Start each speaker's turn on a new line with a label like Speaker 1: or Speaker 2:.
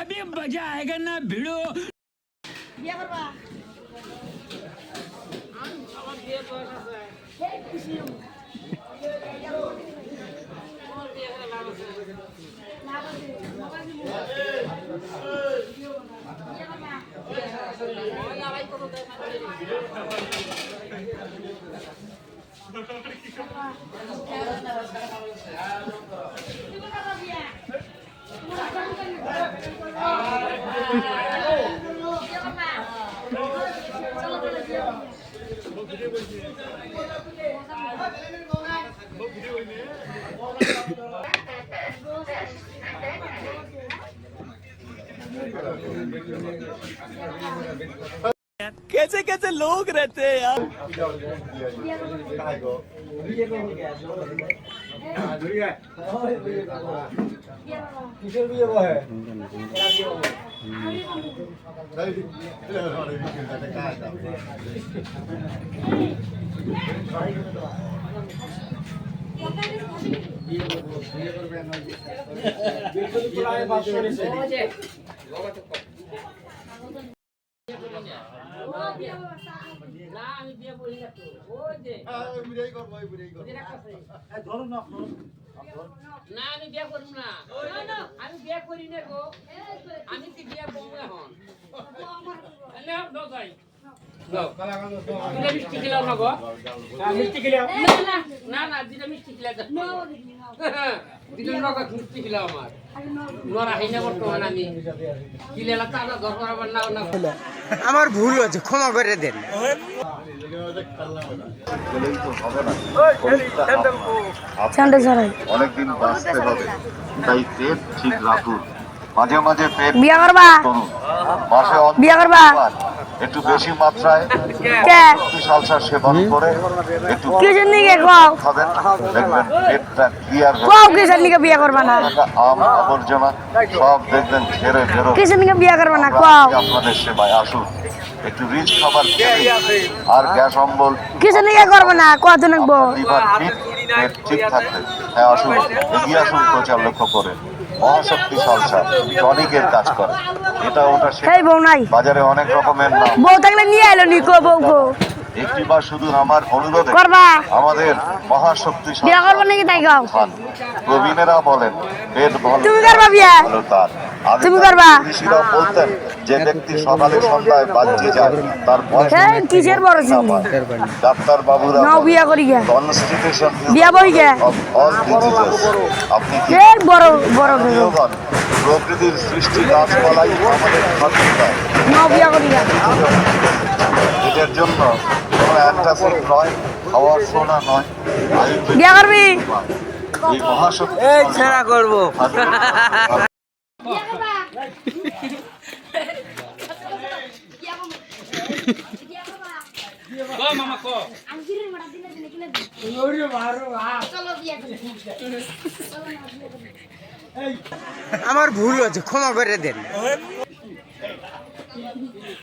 Speaker 1: अभी मजा आएगा ना भिड़ो कैसे कैसे लोग रहते हैं यार। আমার ভুল হয়েছে, ক্ষমা করে দেন।
Speaker 2: অনেকদিন বাঁচতে হবে, তাই পেট ঠিক রাখুন। মাঝে মাঝে পেট
Speaker 3: বিয়া করবা,
Speaker 2: মাসে
Speaker 3: বিয়া করবা
Speaker 2: একটু বেশি মাত্রায় সালসার সেবন করে একটু খাবেন, দেখবেন পেটটা ক্লিয়ার হবে।
Speaker 3: বিয়া করবা না,
Speaker 2: আম আবর্জনা সব দেখবেন ঝেড়ে বেরো।
Speaker 3: বিয়া করবা না,
Speaker 2: আপনাদের সেবায় আসুন, একটু রিচ খাবার আর গ্যাস অম্বল
Speaker 3: কিছু নিকে করবা না, কত নাকবো
Speaker 2: লিভার ফিট পেট ঠিক থাকবে। হ্যাঁ আসুন, এগিয়ে আসুন, প্রচার লক্ষ্য করে মহাশক্তি সালসা টনিকের কাজ করে। এটা ওটা
Speaker 3: সেই বউ নাই,
Speaker 2: বাজারে অনেক রকমের নাম।
Speaker 3: বউ থাকলে নিয়ে এলো নিকো বউ গো।
Speaker 2: একটিবার শুধু আমার অনুরোধে
Speaker 3: করবা,
Speaker 2: আমাদের মহাশক্তি
Speaker 3: বিয়া করবা নাকি তাই গাও।
Speaker 2: প্রবীণেরা বলেন পেট ভালো,
Speaker 3: তুমি করবা বিয়া,
Speaker 2: তার
Speaker 3: তুমি করবা।
Speaker 2: ঋষিরা বলতেন যে ব্যক্তি সকালে সন্ধ্যায় বাজ্যে যায় তার বয়স
Speaker 3: কিসের বড় চিনি।
Speaker 2: ডাক্তার বাবুরা
Speaker 3: নাও বিয়া করি গে,
Speaker 2: কনস্টিটিউশন
Speaker 3: বিয়া বই গে।
Speaker 2: All diseases. আপনি কি
Speaker 3: বড় বড়
Speaker 2: প্রিয়গণ, প্রকৃতির সৃষ্টি গাছপালাই আমাদের খাদ্য দেয়।
Speaker 3: নাও বিয়া করি গে।
Speaker 2: এটার জন্য কোনো অ্যান্টাসিড নয়, খাওয়ার সোনা নয়।
Speaker 3: বিয়া করবি,
Speaker 2: এই মহাশক্তি
Speaker 1: ছেড়া করবো।
Speaker 3: আমার ভুল হয়েছে, ক্ষমা করে দেন।